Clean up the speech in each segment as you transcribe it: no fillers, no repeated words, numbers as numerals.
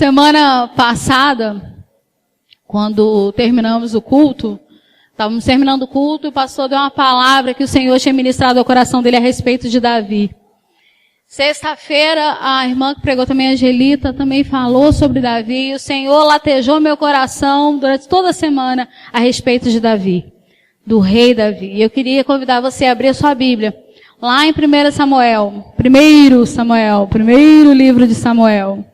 Semana passada, quando terminamos o culto, estávamos terminando o culto e o pastor deu uma palavra que o Senhor tinha ministrado ao coração dele a respeito de Davi. Sexta-feira, a irmã que pregou também, a Angelita, também falou sobre Davi. E o Senhor latejou meu coração durante toda a semana a respeito de Davi, do rei Davi. E eu queria convidar você a abrir a sua Bíblia, lá em 1 Samuel, primeiro livro de Samuel,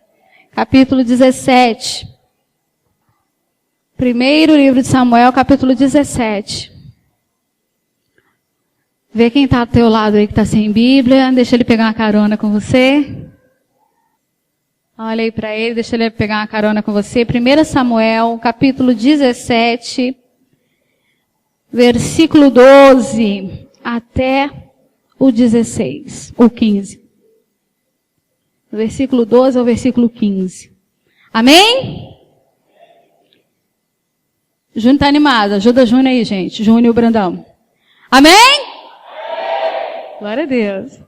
capítulo 17. Primeiro livro de Samuel, capítulo 17. Vê quem está ao teu lado aí que está sem Bíblia, deixa ele pegar uma carona com você. Olha aí para ele, deixa ele pegar uma carona com você. 1 Samuel, capítulo 17, versículo 12 até o 16, ou 15. Do versículo 12 ao versículo 15. Amém? Júnior está animado, ajuda Júnior aí, gente. Júnior e o Brandão. Amém? Glória a Deus.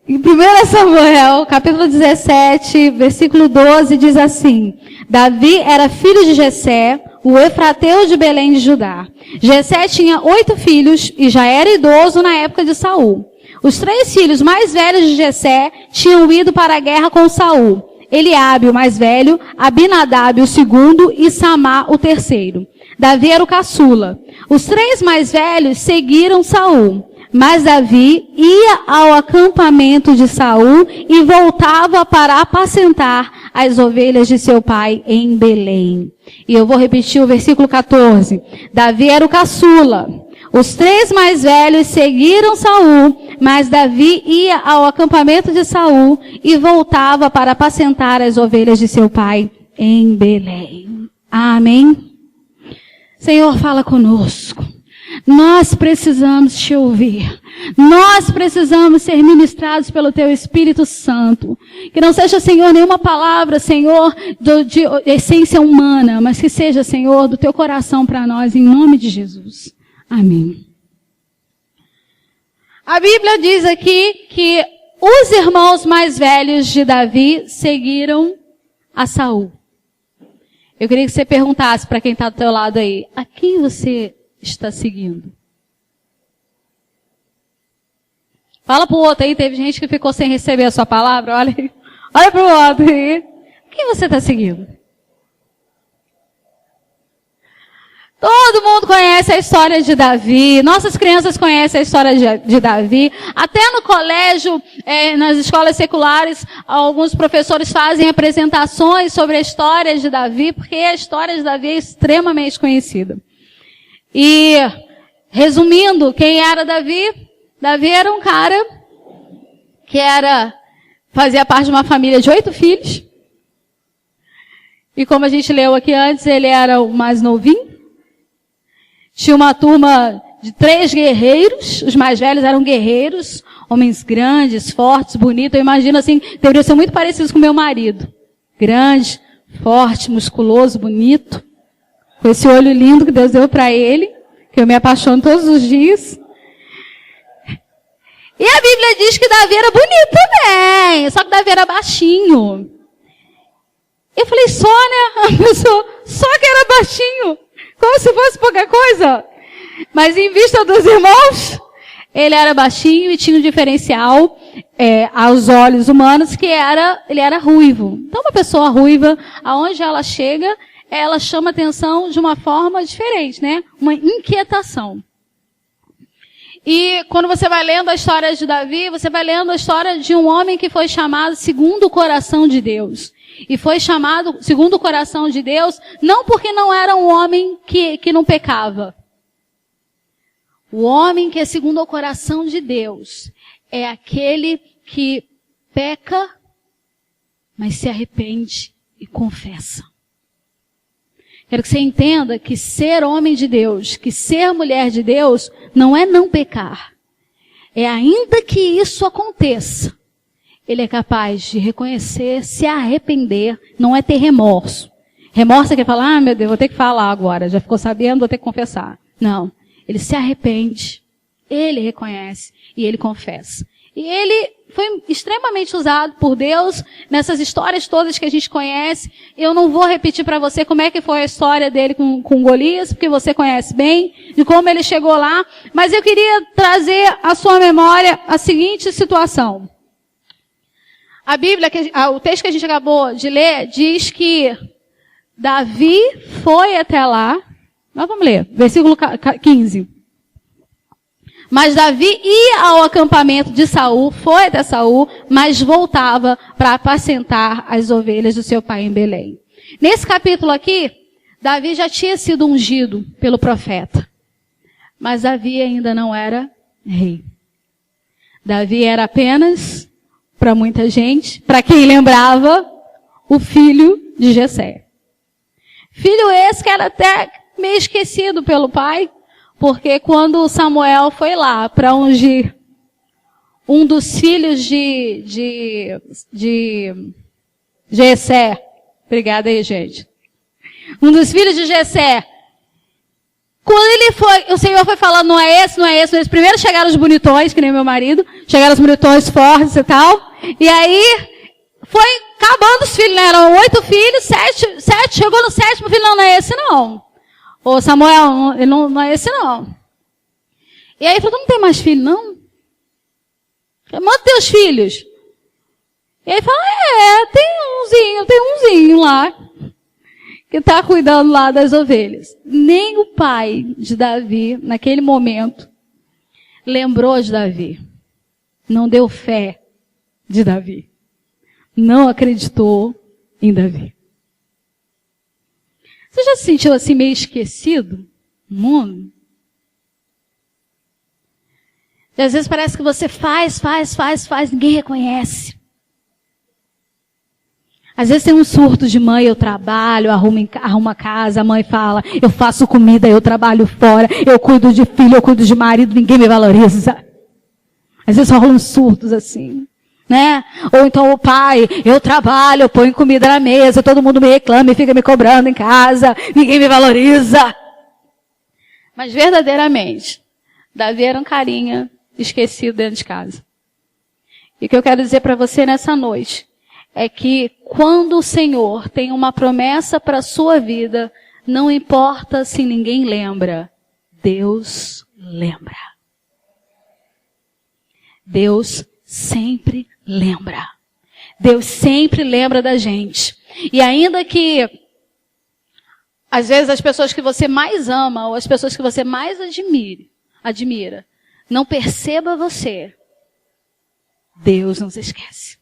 Em 1 Samuel, capítulo 17, versículo 12, diz assim: Davi era filho de Jessé, o efrateu de Belém de Judá. Jessé tinha 8 filhos e já era idoso na época de Saul. Os 3 filhos mais velhos de Jessé tinham ido para a guerra com Saul: Eliabe, o mais velho, Abinadab, o segundo, e Samá, o terceiro. Davi era o caçula. Os 3 mais velhos seguiram Saul. Mas Davi ia ao acampamento de Saul e voltava para apacentar as ovelhas de seu pai em Belém. E eu vou repetir o versículo 14. Davi era o caçula. Os 3 mais velhos seguiram Saul, mas Davi ia ao acampamento de Saul e voltava para apacentar as ovelhas de seu pai em Belém. Amém? Senhor, fala conosco. Nós precisamos te ouvir. Nós precisamos ser ministrados pelo teu Espírito Santo. Que não seja, Senhor, nenhuma palavra, Senhor, de essência humana, mas que seja, Senhor, do teu coração para nós, em nome de Jesus. Amém. A Bíblia diz aqui que os irmãos mais velhos de Davi seguiram a Saul. Eu queria que você perguntasse para quem está do teu lado aí: a quem você está seguindo? Fala pro outro aí, teve gente que ficou sem receber a sua palavra, olha pro outro aí. Quem você está seguindo? Todo mundo conhece a história de Davi, nossas crianças conhecem a história de Davi. Até no colégio, nas escolas seculares, alguns professores fazem apresentações sobre a história de Davi, porque a história de Davi é extremamente conhecida. E, resumindo, quem era Davi? Davi era um cara que fazia parte de uma família de 8 filhos. E como a gente leu aqui antes, ele era o mais novinho. Tinha uma turma de 3 guerreiros. Os mais velhos eram guerreiros, homens grandes, fortes, bonitos. Eu imagino assim, deveriam ser muito parecidos com meu marido. Grande, forte, musculoso, bonito. Com esse olho lindo que Deus deu para ele, que eu me apaixono todos os dias. E a Bíblia diz que Davi era bonito também, só que Davi era baixinho. Eu falei, só, né? A pessoa, só que era baixinho, como se fosse pouca coisa. Mas em vista dos irmãos, ele era baixinho e tinha um diferencial aos olhos humanos, que ele era ruivo. Então uma pessoa ruiva, aonde ela chega, ela chama atenção de uma forma diferente, né? Uma inquietação. E quando você vai lendo a história de Davi, você vai lendo a história de um homem que foi chamado segundo o coração de Deus. E foi chamado segundo o coração de Deus, não porque não era um homem que não pecava. O homem que é segundo o coração de Deus é aquele que peca, mas se arrepende e confessa. Quero que você entenda que ser homem de Deus, que ser mulher de Deus, não é não pecar. É ainda que isso aconteça, ele é capaz de reconhecer, se arrepender, não é ter remorso. Remorso é que fala, meu Deus, vou ter que falar agora, já ficou sabendo, vou ter que confessar. Não, ele se arrepende, ele reconhece e ele confessa. E ele foi extremamente usado por Deus nessas histórias todas que a gente conhece. Eu não vou repetir para você como é que foi a história dele com Golias, porque você conhece bem, de como ele chegou lá. Mas eu queria trazer à sua memória a seguinte situação. A Bíblia, o texto que a gente acabou de ler, diz que Davi foi até lá. Nós vamos ler, versículo 15. Mas Davi ia ao acampamento de Saul, foi até Saul, mas voltava para apacentar as ovelhas do seu pai em Belém. Nesse capítulo aqui, Davi já tinha sido ungido pelo profeta. Mas Davi ainda não era rei. Davi era apenas, para muita gente, para quem lembrava, o filho de Jessé. Filho esse que era até meio esquecido pelo pai, porque quando Samuel foi lá para ungir um dos filhos de Jessé, obrigada aí, gente. Um dos filhos de Jessé, quando ele foi, o Senhor foi falando, não é esse, não é esse, não é esse. Primeiro chegaram os bonitões, que nem meu marido, chegaram os bonitões fortes e tal, e aí foi acabando os filhos, né? Eram 8 filhos, 7, chegou no 7º filho, não é esse não. Ô Samuel, ele não é esse não. E aí ele falou, não tem mais filho não? Manda teus filhos. E aí fala, tem umzinho lá, que está cuidando lá das ovelhas. Nem o pai de Davi, naquele momento, lembrou de Davi. Não deu fé de Davi. Não acreditou em Davi. Você já se sentiu assim meio esquecido no mundo? E às vezes parece que você faz, ninguém reconhece. Às vezes tem um surto de mãe, eu trabalho, arrumo a casa, a mãe fala, eu faço comida, eu trabalho fora, eu cuido de filho, eu cuido de marido, ninguém me valoriza. Às vezes rolam surtos assim. Né? Ou então o pai, eu trabalho, eu ponho comida na mesa, todo mundo me reclama e fica me cobrando em casa, ninguém me valoriza. Mas verdadeiramente, Davi era um carinha esquecido dentro de casa. E o que eu quero dizer para você nessa noite é que quando o Senhor tem uma promessa para a sua vida, não importa se ninguém lembra, Deus lembra. Deus sempre lembra. Deus sempre lembra da gente. E ainda que, às vezes, as pessoas que você mais ama, ou as pessoas que você mais admira, não perceba você, Deus não se esquece.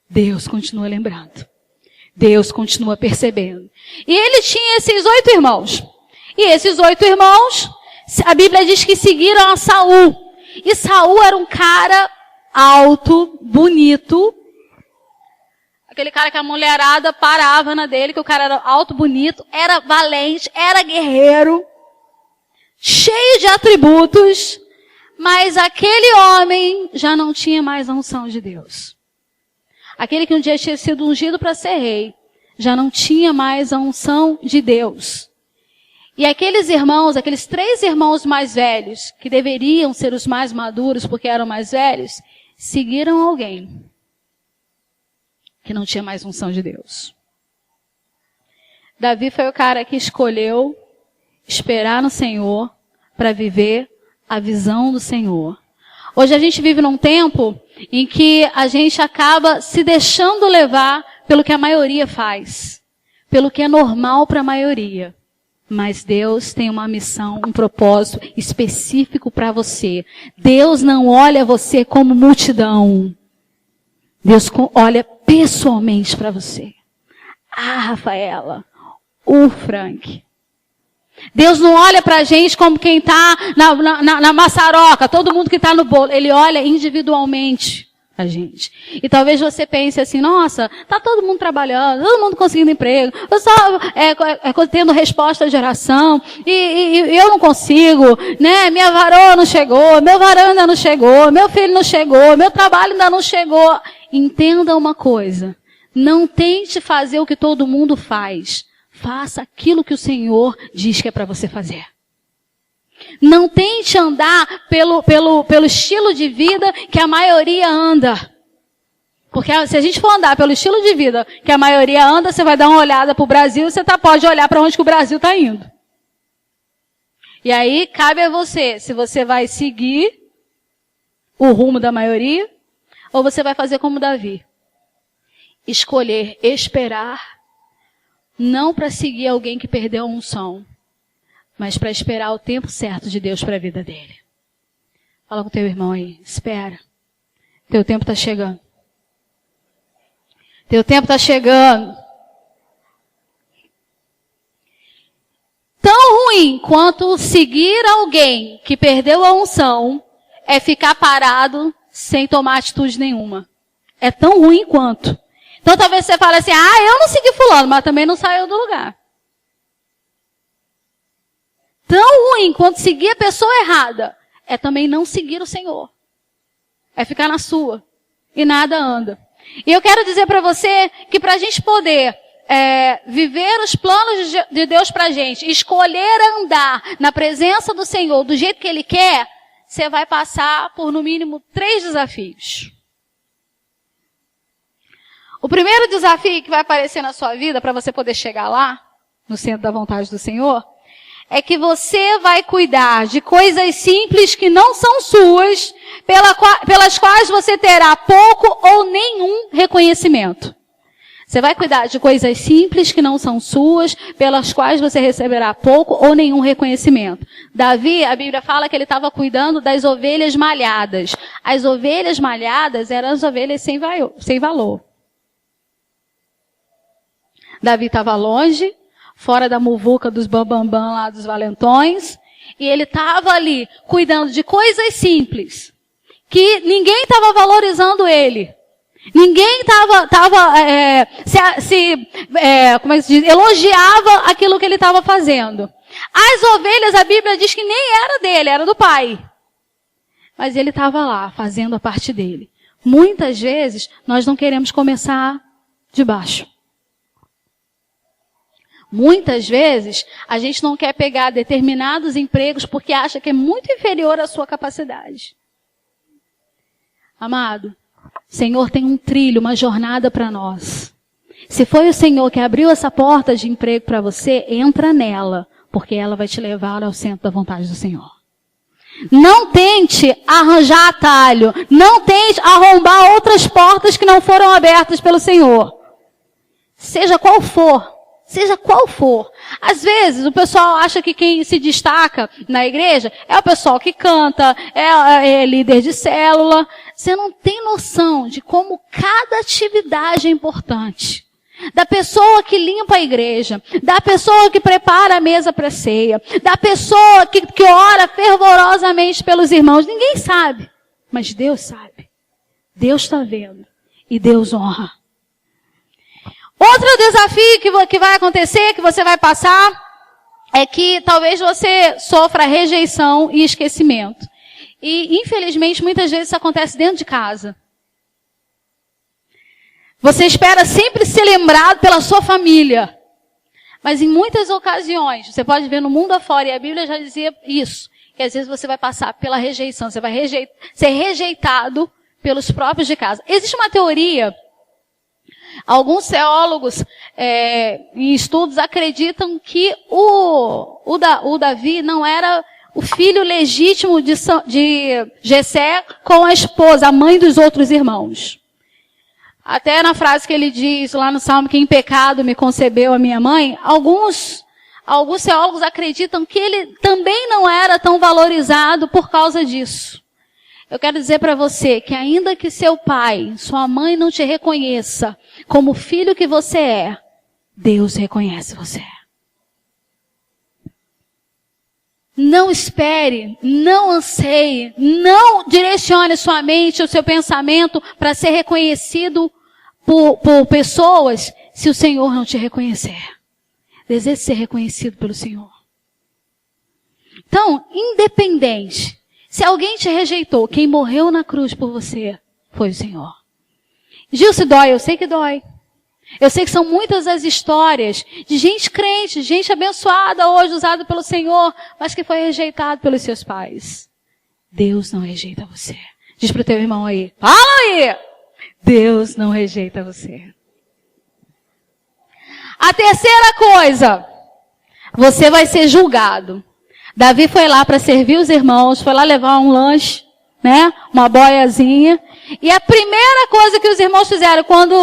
Deus continua lembrando. Deus continua percebendo. E ele tinha esses 8 irmãos. E esses 8 irmãos, a Bíblia diz que seguiram a Saul. E Saul era um cara alto, bonito. Aquele cara que a mulherada parava na dele, que o cara era alto, bonito, era valente, era guerreiro, cheio de atributos, mas aquele homem já não tinha mais a unção de Deus. Aquele que um dia tinha sido ungido para ser rei, já não tinha mais a unção de Deus. E aqueles irmãos, aqueles 3 irmãos mais velhos, que deveriam ser os mais maduros porque eram mais velhos, seguiram alguém que não tinha mais unção de Deus. Davi foi o cara que escolheu esperar no Senhor para viver a visão do Senhor. Hoje a gente vive num tempo em que a gente acaba se deixando levar pelo que a maioria faz, pelo que é normal para a maioria. Mas Deus tem uma missão, um propósito específico para você. Deus não olha você como multidão. Deus olha pessoalmente para você. Ah, Rafaela, o Frank. Deus não olha pra gente como quem está na maçaroca, todo mundo que está no bolo. Ele olha individualmente a gente. E talvez você pense assim, nossa, tá todo mundo trabalhando, todo mundo conseguindo emprego, eu só tendo resposta de oração, e eu não consigo, né? Minha varoa não chegou, meu varão ainda não chegou, meu filho não chegou, meu trabalho ainda não chegou. Entenda uma coisa, não tente fazer o que todo mundo faz. Faça aquilo que o Senhor diz que é para você fazer. Não tente andar pelo estilo de vida que a maioria anda. Porque se a gente for andar pelo estilo de vida que a maioria anda, você vai dar uma olhada para o Brasil e você pode olhar para onde que o Brasil está indo. E aí cabe a você, se você vai seguir o rumo da maioria, ou você vai fazer como Davi. Escolher esperar, não para seguir alguém que perdeu a unção, mas para esperar o tempo certo de Deus para a vida dele. Fala com o teu irmão aí, espera. Teu tempo está chegando. Teu tempo está chegando. Tão ruim quanto seguir alguém que perdeu a unção é ficar parado sem tomar atitude nenhuma. É tão ruim quanto. Então talvez você fale assim, eu não segui fulano, mas também não saiu do lugar. Tão ruim quanto seguir a pessoa errada é também não seguir o Senhor. É ficar na sua. E nada anda. E eu quero dizer para você que para a gente poder viver os planos de Deus para a gente, escolher andar na presença do Senhor do jeito que Ele quer, você vai passar por no mínimo 3 desafios. O primeiro desafio que vai aparecer na sua vida para você poder chegar lá, no centro da vontade do Senhor, é que você vai cuidar de coisas simples que não são suas, pelas quais você terá pouco ou nenhum reconhecimento. Você vai cuidar de coisas simples que não são suas, pelas quais você receberá pouco ou nenhum reconhecimento. Davi, a Bíblia fala que ele estava cuidando das ovelhas malhadas. As ovelhas malhadas eram as ovelhas sem valor. Davi estava longe, fora da muvuca dos bambambam lá dos valentões, e ele estava ali cuidando de coisas simples, que ninguém estava valorizando ele. Ninguém elogiava aquilo que ele estava fazendo. As ovelhas, a Bíblia diz que nem era dele, era do pai. Mas ele estava lá, fazendo a parte dele. Muitas vezes, nós não queremos começar de baixo. Muitas vezes, a gente não quer pegar determinados empregos porque acha que é muito inferior à sua capacidade. Amado, o Senhor tem um trilho, uma jornada para nós. Se foi o Senhor que abriu essa porta de emprego para você, entra nela, porque ela vai te levar ao centro da vontade do Senhor. Não tente arranjar atalho, não tente arrombar outras portas que não foram abertas pelo Senhor. Seja qual for. Seja qual for. Às vezes, o pessoal acha que quem se destaca na igreja é o pessoal que canta, é líder de célula. Você não tem noção de como cada atividade é importante. Da pessoa que limpa a igreja, da pessoa que prepara a mesa para a ceia, da pessoa que ora fervorosamente pelos irmãos. Ninguém sabe, mas Deus sabe. Deus está vendo e Deus honra. Outro desafio que vai acontecer, que você vai passar, é que talvez você sofra rejeição e esquecimento. E, infelizmente, muitas vezes isso acontece dentro de casa. Você espera sempre ser lembrado pela sua família. Mas em muitas ocasiões, você pode ver no mundo afora, e a Bíblia já dizia isso, que às vezes você vai passar pela rejeição, você vai ser rejeitado pelos próprios de casa. Existe uma teoria. Alguns teólogos em estudos acreditam que o Davi não era o filho legítimo de Jessé com a esposa, a mãe dos outros irmãos. Até na frase que ele diz lá no Salmo, que em pecado me concebeu a minha mãe, alguns teólogos acreditam que ele também não era tão valorizado por causa disso. Eu quero dizer para você que ainda que seu pai, sua mãe não te reconheça como filho que você é, Deus reconhece você. Não espere, não anseie, não direcione sua mente, o seu pensamento para ser reconhecido por pessoas se o Senhor não te reconhecer. Deseje ser reconhecido pelo Senhor. Então, independente. Se alguém te rejeitou, quem morreu na cruz por você foi o Senhor. Gil, se dói, eu sei que dói. Eu sei que são muitas as histórias de gente crente, gente abençoada hoje, usada pelo Senhor, mas que foi rejeitado pelos seus pais. Deus não rejeita você. Diz pro teu irmão aí, fala aí! Deus não rejeita você. A terceira coisa, você vai ser julgado. Davi foi lá para servir os irmãos, foi lá levar um lanche, né? Uma boiazinha. E a primeira coisa que os irmãos fizeram quando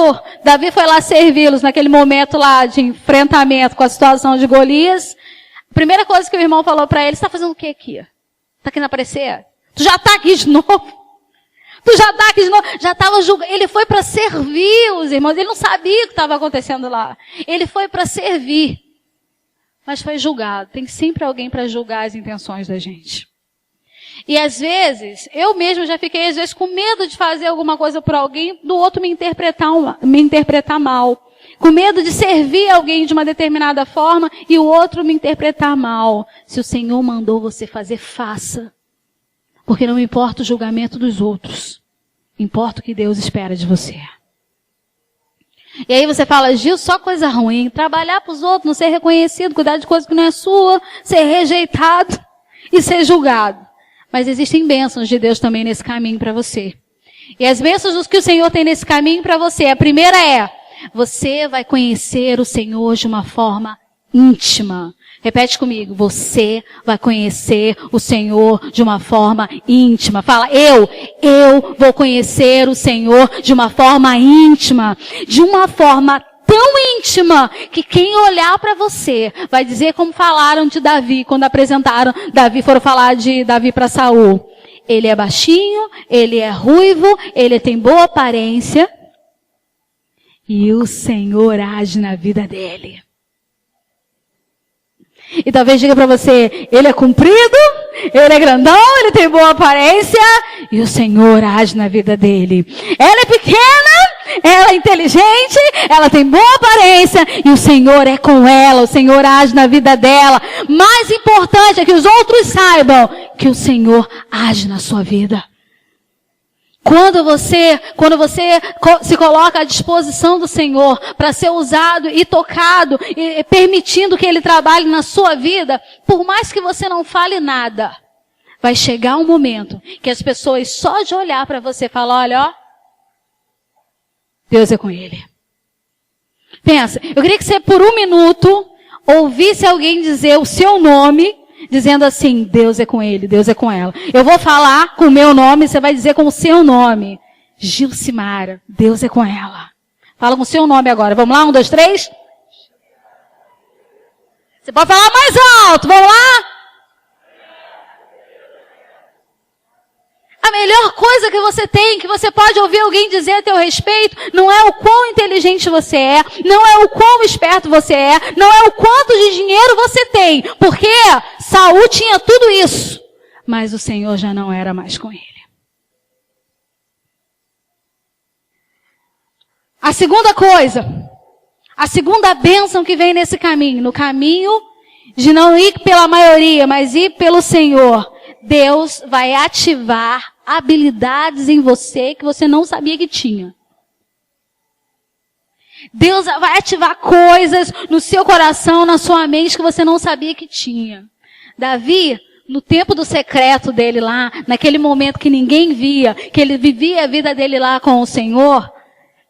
Davi foi lá servi-los, naquele momento lá de enfrentamento com a situação de Golias, a primeira coisa que o irmão falou para ele, você está fazendo o que aqui? Está querendo aparecer? Tu já está aqui de novo? Tu já está aqui de novo? Já estava julgando. Ele foi para servir os irmãos. Ele não sabia o que estava acontecendo lá. Ele foi para servir. Mas foi julgado. Tem sempre alguém para julgar as intenções da gente. E às vezes, eu mesmo já fiquei às vezes com medo de fazer alguma coisa por alguém, do outro me interpretar mal. Com medo de servir alguém de uma determinada forma e o outro me interpretar mal. Se o Senhor mandou você fazer, faça. Porque não importa o julgamento dos outros. Importa o que Deus espera de você. E aí você fala, Gil, só coisa ruim. Trabalhar para os outros, não ser reconhecido, cuidar de coisa que não é sua, ser rejeitado e ser julgado. Mas existem bênçãos de Deus também nesse caminho para você. E as bênçãos que o Senhor tem nesse caminho para você, a primeira é, você vai conhecer o Senhor de uma forma íntima. Repete comigo, você vai conhecer o Senhor de uma forma íntima. Fala, eu vou conhecer o Senhor de uma forma íntima. De uma forma tão íntima que quem olhar para você vai dizer como falaram de Davi, quando apresentaram Davi, foram falar de Davi para Saul. Ele é baixinho, ele é ruivo, ele tem boa aparência e o Senhor age na vida dele. E talvez diga para você, ele é comprido, ele é grandão, ele tem boa aparência, e o Senhor age na vida dele. Ela é pequena, ela é inteligente, ela tem boa aparência, e o Senhor é com ela, o Senhor age na vida dela. Mais importante é que os outros saibam que o Senhor age na sua vida. Quando você se coloca à disposição do Senhor para ser usado e tocado, e permitindo que Ele trabalhe na sua vida, por mais que você não fale nada, vai chegar um momento que as pessoas só de olhar para você falam, olha, ó, Deus é com ele. Pensa, eu queria que você por um minuto ouvisse alguém dizer o seu nome, dizendo assim, Deus é com ele, Deus é com ela. Eu vou falar com o meu nome, você vai dizer com o seu nome. Gilcimara, Deus é com ela. Fala com o seu nome agora. Vamos lá? 1, 2, 3. Você pode falar mais alto. Vamos lá? A melhor coisa que você tem, que você pode ouvir alguém dizer a teu respeito, não é o quão inteligente você é, não é o quão esperto você é, não é o quanto de dinheiro você tem, porque Saul tinha tudo isso, mas o Senhor já não era mais com ele. A segunda coisa, a segunda bênção que vem nesse caminho, no caminho de não ir pela maioria, mas ir pelo Senhor, Deus vai ativar habilidades em você que você não sabia que tinha. Deus vai ativar coisas no seu coração, na sua mente que você não sabia que tinha. Davi, no tempo do secreto dele lá, naquele momento que ninguém via, que ele vivia a vida dele lá com o Senhor,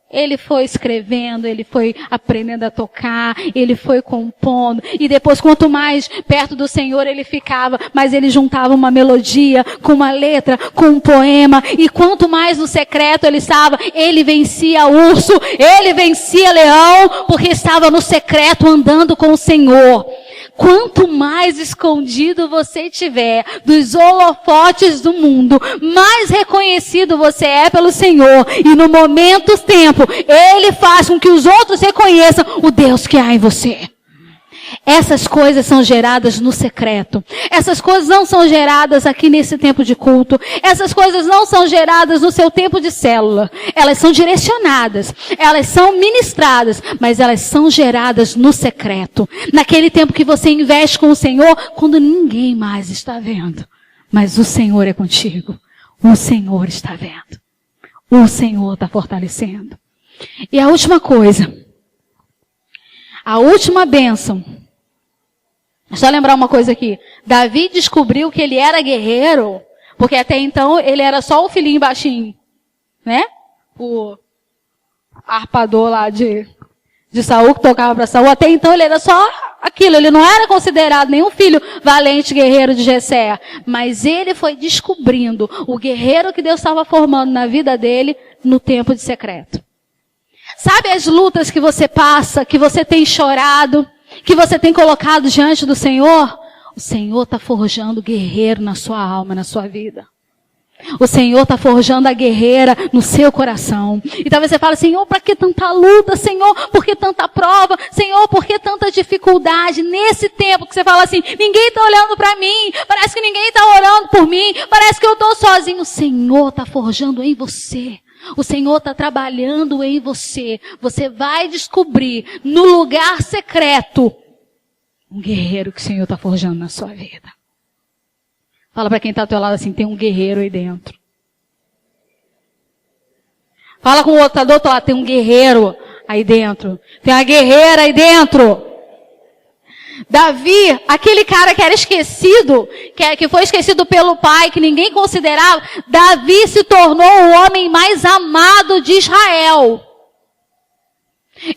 ele foi escrevendo, ele foi aprendendo a tocar, ele foi compondo. E depois, quanto mais perto do Senhor ele ficava, mais ele juntava uma melodia com uma letra, com um poema. E quanto mais no secreto ele estava, ele vencia urso, ele vencia leão, porque estava no secreto andando com o Senhor. Quanto mais escondido você tiver dos holofotes do mundo, mais reconhecido você é pelo Senhor. E no momento, tempo, Ele faz com que os outros reconheçam o Deus que há em você. Essas coisas são geradas no secreto. Essas coisas não são geradas aqui nesse tempo de culto. Essas coisas não são geradas no seu tempo de célula. Elas são direcionadas. Elas são ministradas. Mas elas são geradas no secreto. Naquele tempo que você investe com o Senhor, quando ninguém mais está vendo. Mas o Senhor é contigo. O Senhor está vendo. O Senhor está fortalecendo. E a última coisa. A última bênção. Só lembrar uma coisa aqui. Davi descobriu que ele era guerreiro, porque até então ele era só o filhinho baixinho, né? O arpador lá de Saul, que tocava para Saul. Até então ele era só aquilo, ele não era considerado nenhum filho valente guerreiro de Jessé. Mas ele foi descobrindo o guerreiro que Deus estava formando na vida dele no tempo de secreto. Sabe as lutas que você passa, que você tem chorado, que você tem colocado diante do Senhor? O Senhor está forjando guerreiro na sua alma, na sua vida. O Senhor está forjando a guerreira no seu coração. E talvez você fale, Senhor, para que tanta luta? Senhor, por que tanta prova? Senhor, por que tanta dificuldade? Nesse tempo que você fala assim, ninguém está olhando para mim, parece que ninguém está orando por mim, parece que eu estou sozinho. O Senhor está forjando em você. O Senhor está trabalhando em você. Você vai descobrir no lugar secreto um guerreiro que o Senhor está forjando na sua vida. Fala para quem está ao teu lado assim, tem um guerreiro aí dentro. Fala com o outro, tá do outro lado, tem um guerreiro aí dentro. Tem uma guerreira aí dentro. Davi, aquele cara que era esquecido, que foi esquecido pelo pai, que ninguém considerava, Davi se tornou o homem mais amado de Israel.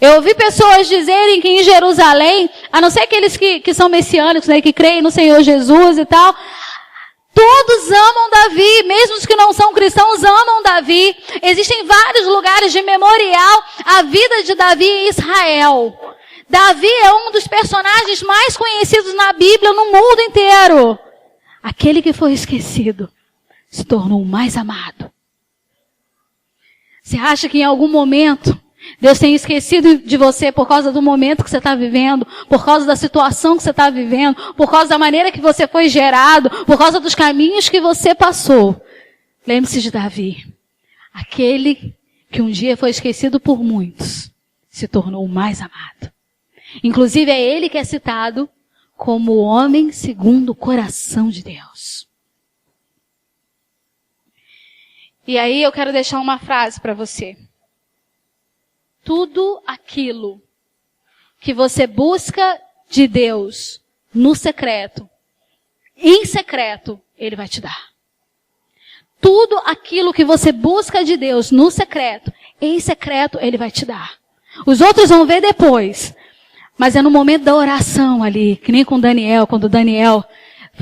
Eu ouvi pessoas dizerem que em Jerusalém, a não ser aqueles que são messiânicos, né, que creem no Senhor Jesus e tal, todos amam Davi, mesmo os que não são cristãos amam Davi. Existem vários lugares de memorial à vida de Davi em Israel. Davi é um dos personagens mais conhecidos na Bíblia no mundo inteiro. Aquele que foi esquecido se tornou o mais amado. Você acha que em algum momento Deus tem esquecido de você por causa do momento que você está vivendo, por causa da situação que você está vivendo, por causa da maneira que você foi gerado, por causa dos caminhos que você passou? Lembre-se de Davi. Aquele que um dia foi esquecido por muitos, se tornou o mais amado. Inclusive é ele que é citado como o homem segundo o coração de Deus. E aí eu quero deixar uma frase para você. Tudo aquilo que você busca de Deus no secreto, em secreto, Ele vai te dar. Tudo aquilo que você busca de Deus no secreto, em secreto, Ele vai te dar. Os outros vão ver depois. Mas é no momento da oração ali, que nem com Daniel, quando Daniel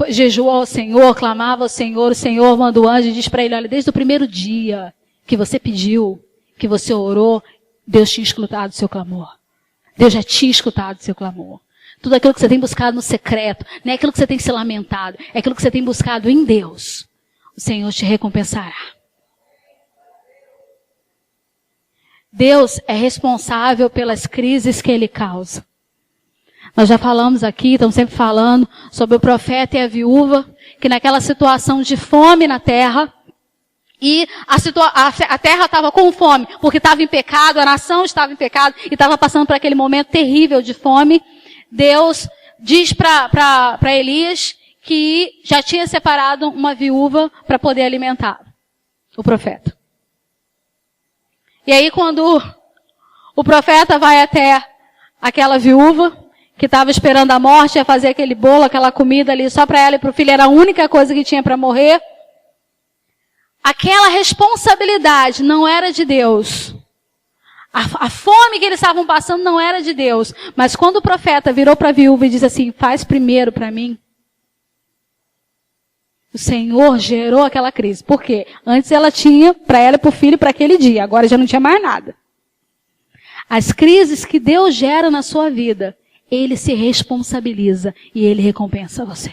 jejuou ao Senhor, clamava ao Senhor, o Senhor manda o anjo e diz para ele, olha, desde o primeiro dia que você pediu, que você orou, Deus tinha escutado o seu clamor. Deus já tinha escutado o seu clamor. Tudo aquilo que você tem buscado no secreto, não é aquilo que você tem se lamentado, é aquilo que você tem buscado em Deus. O Senhor te recompensará. Deus é responsável pelas crises que Ele causa. Nós já falamos aqui, estamos sempre falando sobre o profeta e a viúva, que naquela situação de fome na terra, e a terra estava com fome, porque estava em pecado, a nação estava em pecado, e estava passando por aquele momento terrível de fome. Deus diz para Elias que já tinha separado uma viúva para poder alimentar o profeta. E aí quando o profeta vai até aquela viúva, que estava esperando a morte, ia fazer aquele bolo, aquela comida ali só para ela e para o filho, era a única coisa que tinha para morrer. Aquela responsabilidade não era de Deus. A fome que eles estavam passando não era de Deus. Mas quando o profeta virou para a viúva e disse assim, faz primeiro para mim. O Senhor gerou aquela crise. Por quê? Antes ela tinha para ela e para o filho para aquele dia. Agora já não tinha mais nada. As crises que Deus gera na sua vida, Ele se responsabiliza e Ele recompensa você.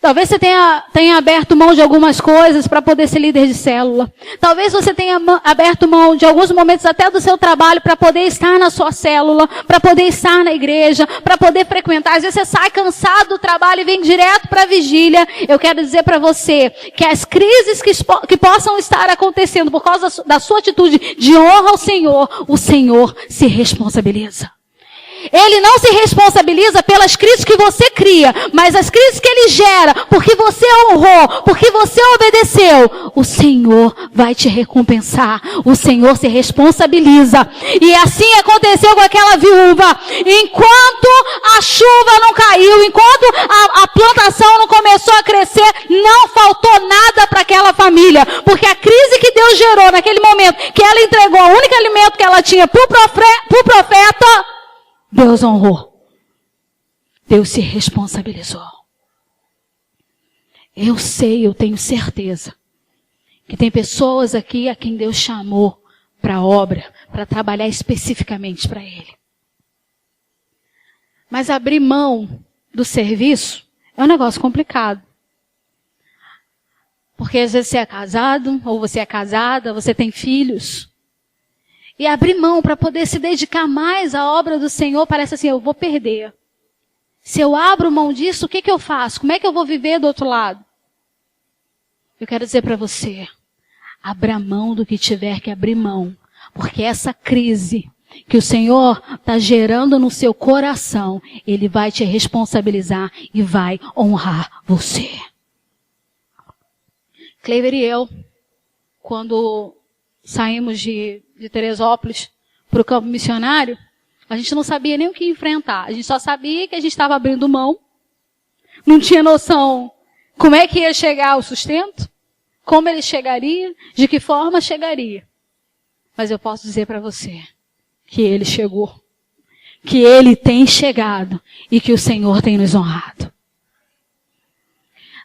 Talvez você tenha aberto mão de algumas coisas para poder ser líder de célula. Talvez você tenha aberto mão de alguns momentos até do seu trabalho para poder estar na sua célula, para poder estar na igreja, para poder frequentar. Às vezes você sai cansado do trabalho e vem direto para a vigília. Eu quero dizer para você que as crises que possam estar acontecendo por causa da sua atitude de honra ao Senhor, o Senhor se responsabiliza. Ele não se responsabiliza pelas crises que você cria, mas as crises que Ele gera, porque você honrou, porque você obedeceu. O Senhor vai te recompensar. O Senhor se responsabiliza. E assim aconteceu com aquela viúva. Enquanto a chuva não caiu, enquanto a plantação não começou a crescer, não faltou nada para aquela família. Porque a crise que Deus gerou naquele momento, que ela entregou o único alimento que ela tinha para o profeta, Deus honrou. Deus se responsabilizou. Eu sei, eu tenho certeza que tem pessoas aqui a quem Deus chamou para a obra, para trabalhar especificamente para Ele. Mas abrir mão do serviço é um negócio complicado. Porque às vezes você é casado, ou você é casada, você tem filhos. E abrir mão para poder se dedicar mais à obra do Senhor parece assim, eu vou perder. Se eu abro mão disso, o que eu faço? Como é que eu vou viver do outro lado? Eu quero dizer para você, abra mão do que tiver que abrir mão. Porque essa crise que o Senhor está gerando no seu coração, Ele vai te responsabilizar e vai honrar você. Cleiver e eu, quando saímos de Teresópolis para o campo missionário, a gente não sabia nem o que enfrentar. A gente só sabia que a gente estava abrindo mão. Não tinha noção como é que ia chegar o sustento, como ele chegaria, de que forma chegaria. Mas eu posso dizer para você que ele chegou, que ele tem chegado e que o Senhor tem nos honrado.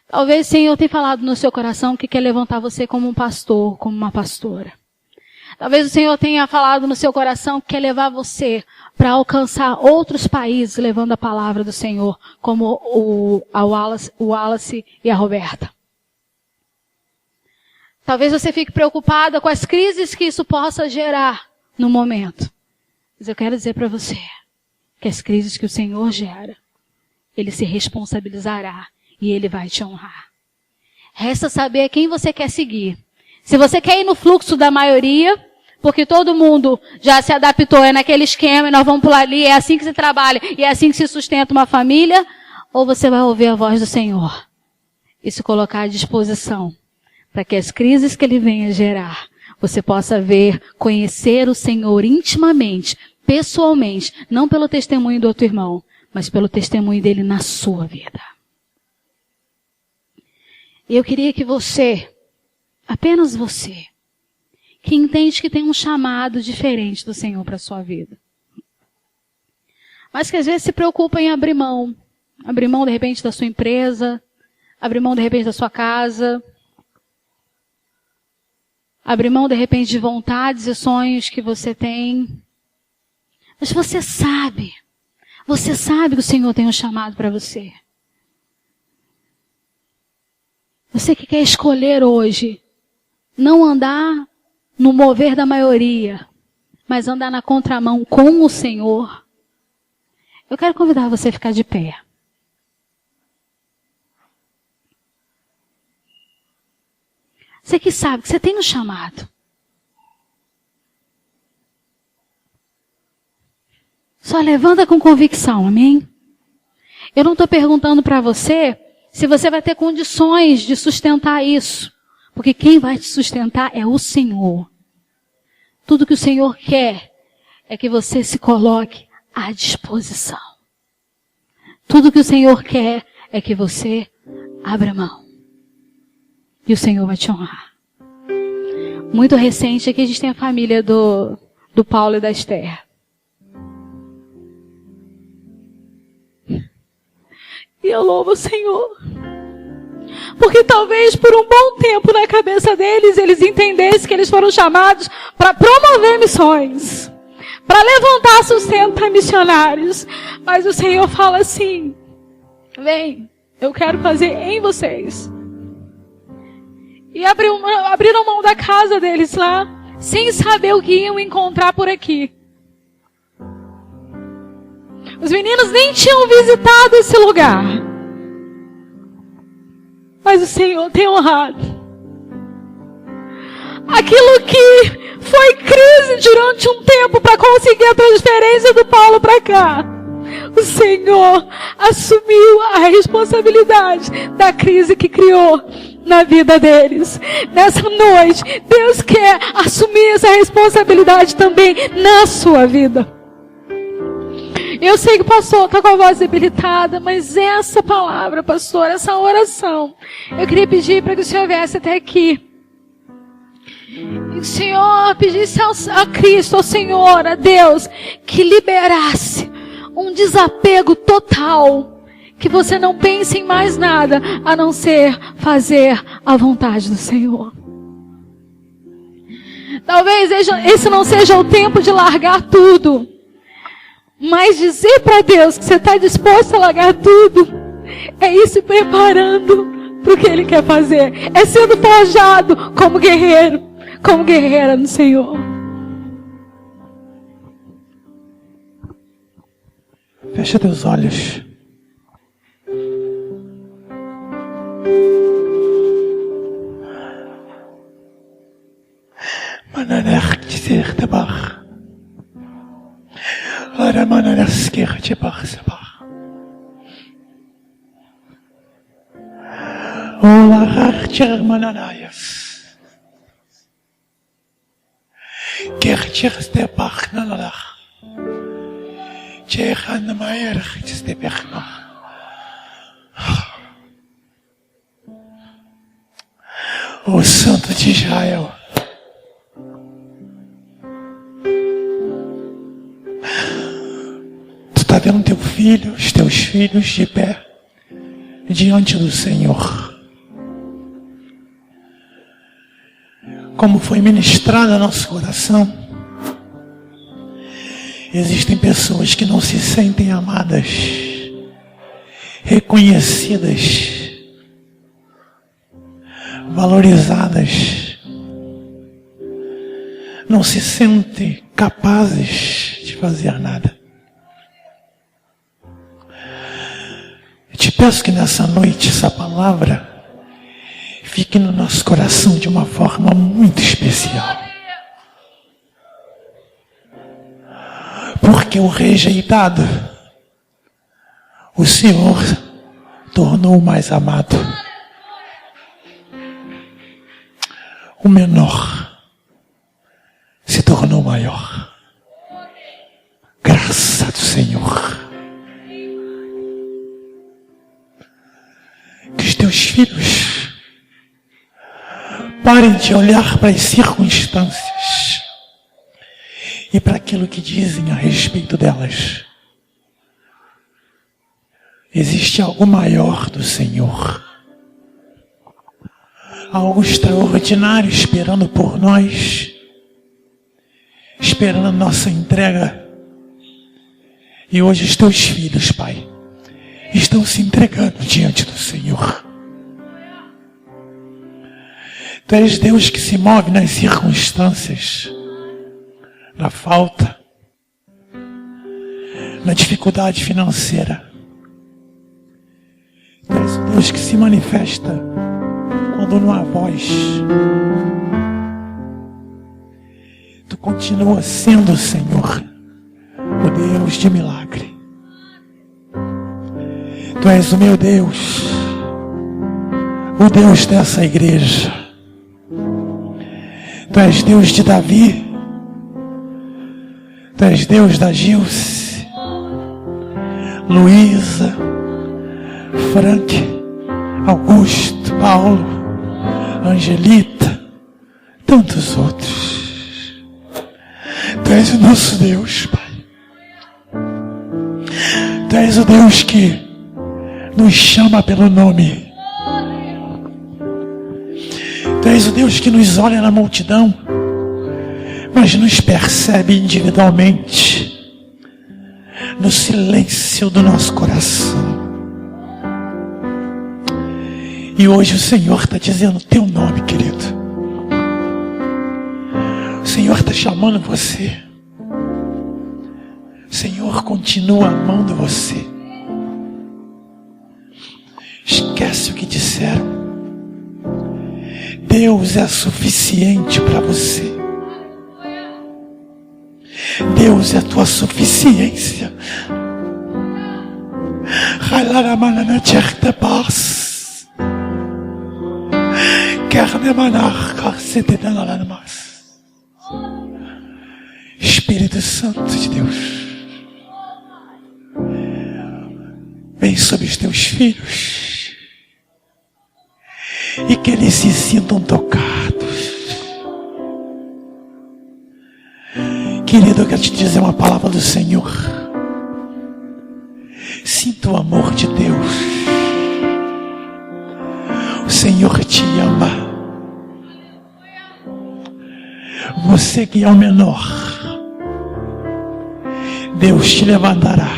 Talvez o Senhor tenha falado no seu coração que quer levantar você como um pastor, como uma pastora. Talvez o Senhor tenha falado no seu coração que quer levar você para alcançar outros países levando a palavra do Senhor, como o Wallace e a Roberta. Talvez você fique preocupada com as crises que isso possa gerar no momento. Mas eu quero dizer para você que as crises que o Senhor gera, Ele se responsabilizará e Ele vai te honrar. Resta saber quem você quer seguir. Se você quer ir no fluxo da maioria, porque todo mundo já se adaptou, é naquele esquema, e nós vamos pular ali, é assim que se trabalha, e é assim que se sustenta uma família, ou você vai ouvir a voz do Senhor e se colocar à disposição para que as crises que Ele venha gerar, você possa ver, conhecer o Senhor intimamente, pessoalmente, não pelo testemunho do outro irmão, mas pelo testemunho dele na sua vida. E eu queria que você, apenas você, que entende que tem um chamado diferente do Senhor para a sua vida, mas que às vezes se preocupa em abrir mão de repente da sua empresa, abrir mão de repente da sua casa, abrir mão de repente de vontades e sonhos que você tem. Mas você sabe que o Senhor tem um chamado para você. Você que quer escolher hoje não andar no mover da maioria, mas andar na contramão com o Senhor, eu quero convidar você a ficar de pé. Você que sabe que você tem um chamado. Só levanta com convicção, amém? Eu não estou perguntando para você se você vai ter condições de sustentar isso. Porque quem vai te sustentar é o Senhor. Tudo que o Senhor quer é que você se coloque à disposição. Tudo que o Senhor quer é que você abra mão. E o Senhor vai te honrar. Muito recente aqui a gente tem a família do Paulo e da Esther. E eu louvo o Senhor. Porque talvez por um bom tempo na cabeça deles, eles entendessem que eles foram chamados para promover missões. Para levantar sustento para missionários. Mas o Senhor fala assim, vem, eu quero fazer em vocês. E abriram mão da casa deles lá, sem saber o que iam encontrar por aqui. Os meninos nem tinham visitado esse lugar. Mas o Senhor tem honrado. Aquilo que foi crise durante um tempo para conseguir a transferência do Paulo para cá. o Senhor assumiu a responsabilidade da crise que criou na vida deles. Nessa noite, Deus quer assumir essa responsabilidade também na sua vida. Eu sei que o pastor está com a voz debilitada, mas essa palavra, pastor, essa oração, eu queria pedir para que o Senhor viesse até aqui. E o Senhor pedisse a Cristo, ao Senhor, a Deus, que liberasse um desapego total. Que você não pense em mais nada, a não ser fazer a vontade do Senhor. Talvez esse não seja o tempo de largar tudo. Mas dizer para Deus que você está disposto a largar tudo, é ir se preparando para o que Ele quer fazer. É sendo forjado como guerreiro, como guerreira no Senhor. Fecha teus olhos. Mananach dizer tabach. Lara mananasker tabach sabach. Olarach cher mananayas. Kercher stebach nanalach. Cherhan maierach stebach noch. O Santo de Israel, tu está vendo teu filho, os teus filhos de pé diante do Senhor. Como foi ministrado no nosso coração, existem pessoas que não se sentem amadas, reconhecidas, valorizadas, não se sentem capazes de fazer nada. Eu te peço que nessa noite essa palavra fique no nosso coração de uma forma muito especial. Porque o rejeitado, o Senhor tornou mais amado. O menor se tornou maior. Graça do Senhor. Que os teus filhos parem de olhar para as circunstâncias e para aquilo que dizem a respeito delas. Existe algo maior do Senhor. Algo extraordinário esperando por nós, esperando a nossa entrega. E hoje os teus filhos, Pai, estão se entregando diante do Senhor. Tu és Deus que se move nas circunstâncias, na falta, na dificuldade financeira. Tu és o Deus que se manifesta quando não há voz. Tu continua sendo, Senhor, o Deus de milagre. Tu és o meu Deus, o Deus dessa igreja. Tu és Deus de Davi. Tu és Deus da Gilce, Luísa, Frank, Augusto, Paulo, Angelita, tantos outros. Tu és o nosso Deus, Pai. Tu és o Deus que nos chama pelo nome. Tu és o Deus que nos olha na multidão, mas nos percebe individualmente, no silêncio do nosso coração. E hoje o Senhor está dizendo o teu nome, querido. O Senhor está chamando você. O Senhor continua amando você. Esquece o que disseram. Deus é suficiente para você. Deus é a tua suficiência. Halaramana tcherte paz. Carnemanar mas. Espírito Santo de Deus, vem sobre os teus filhos e que eles se sintam tocados. Querido, eu quero te dizer uma palavra do Senhor. Sinta o amor de Deus. O Senhor te ama. Você que é o menor, Deus te levantará.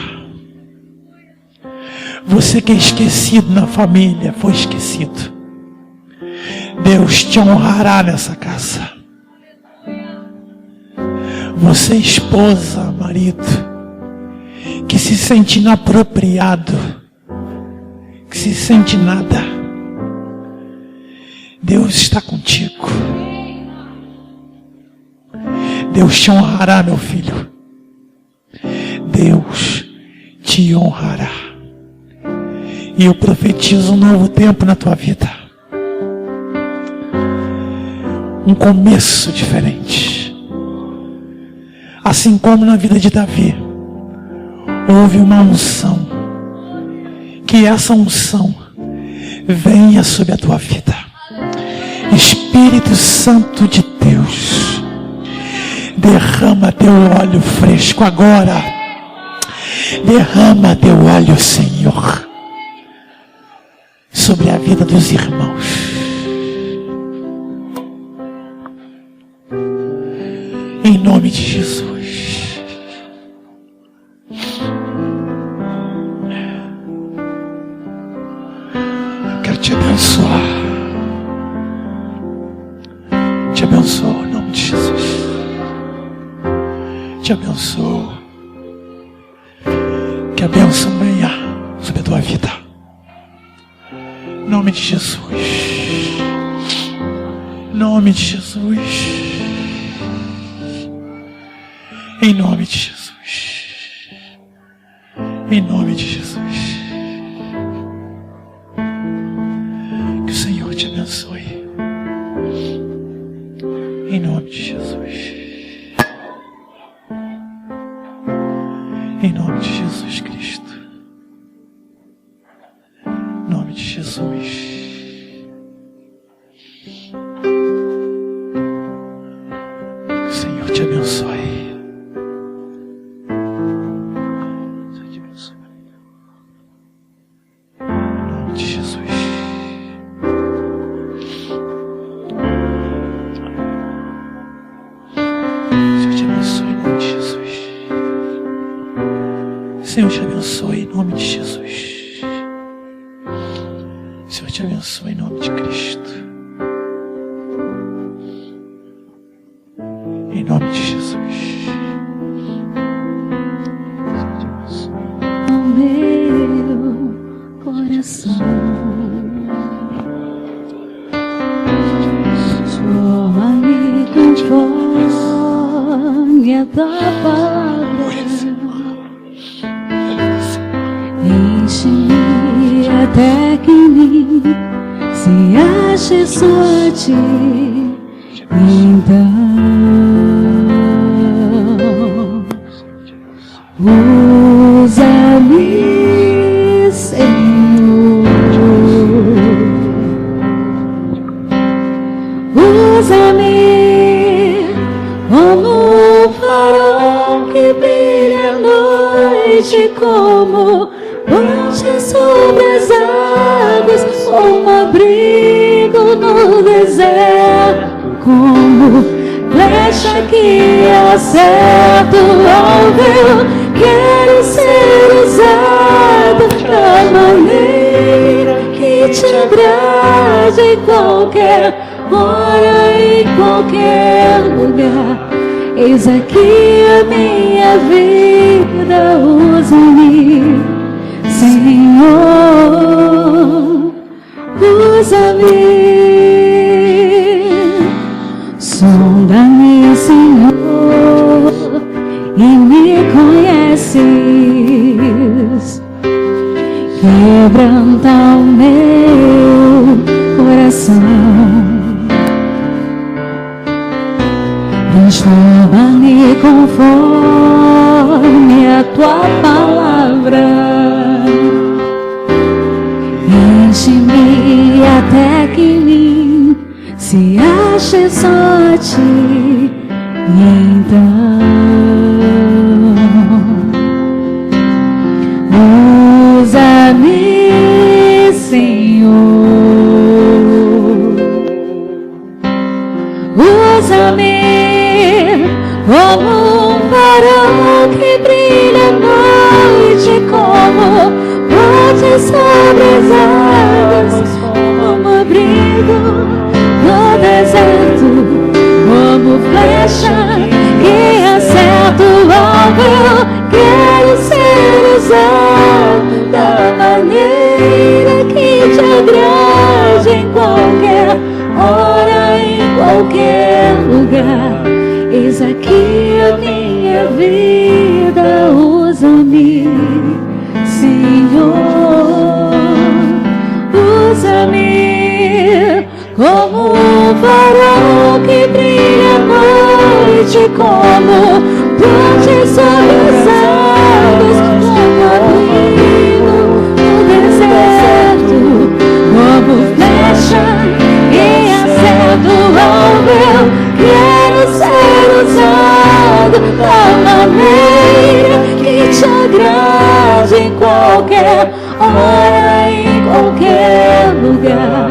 Você que é esquecido na família, foi esquecido, Deus te honrará nessa casa. Você, esposa, marido, que se sente inapropriado, que se sente nada, Deus está contigo. Deus te honrará, meu filho. Deus te honrará. E eu profetizo um novo tempo na tua vida. Um começo diferente. Assim como na vida de Davi, houve uma unção. Que essa unção venha sobre a tua vida. Espírito Santo de Deus, derrama teu óleo fresco agora. Derrama teu óleo, Senhor, sobre a vida dos irmãos. Em nome de Jesus. Eu quero te abençoar. Te abençoo em nome de Jesus. Te abençoo. Que a bênção venha sobre a tua vida. Em nome de Jesus. Em nome de Jesus. Em nome de Jesus. Em nome de Jesus. Que o Senhor te abençoe. Em nome de Jesus. Em nome de Jesus Cristo. Em nome de Jesus. Que o Senhor te abençoe. Senhor te abençoe. Em nome de Jesus. Senhor te abençoe em nome de Jesus. Senhor te abençoe em nome de Cristo. Em nome de Jesus. Senhor te abençoe. O meu coração chora-me conforme a tua palavra. Enche-me até que em mim se ache só a ti. Então usa-me, Senhor. Usa-me como um farol que brilha à noite, como ponte sobre as águas, como abrigo no deserto, como flecha que acerta o alvo. Quero ser usado da maneira que te agrade, em qualquer hora, em qualquer lugar. Eis aqui a minha vida, usa-me, Senhor, usa-me. Sonda-me, Senhor, e me conheces. quebranta o meu coração, transforma-me conforme a tua palavra, enche-me até que em mim se ache só a ti. Então usa-me, Senhor, usa-me como um farol que brilha à noite, como ponte sobre as águas, como abrigo no deserto, como flecha que acerta o alvo. Eu quero ser usado da maneira que te agrade, em qualquer hora, em qualquer lugar. Eis aqui a minha vida, usa-me, Senhor, usa-me como um farol que brilha à noite, como ponte sobre as águas, como abrigo no deserto, como flecha que acerta o alvo. Eu quero ser usado da maneira que te agrade, em qualquer hora, em qualquer lugar.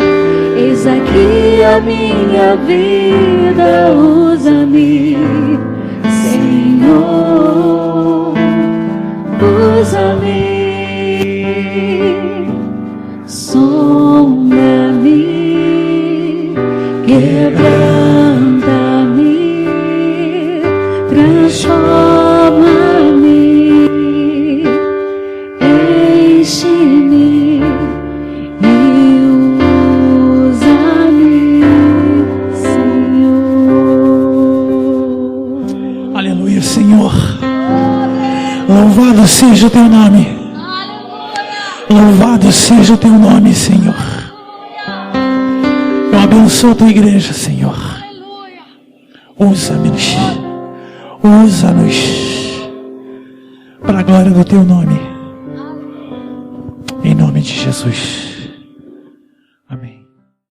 Eis aqui a minha vida, usa-me, Senhor, usa-me, sonda-me, quebranta-me, transforma-me, enche-me e usa-me, Senhor. Aleluia, Senhor. Louvado seja o teu nome. Louvado seja o teu nome, Senhor. Eu abençoo a tua igreja, Senhor. Usa-nos. Usa-nos para a glória do teu nome. Em nome de Jesus.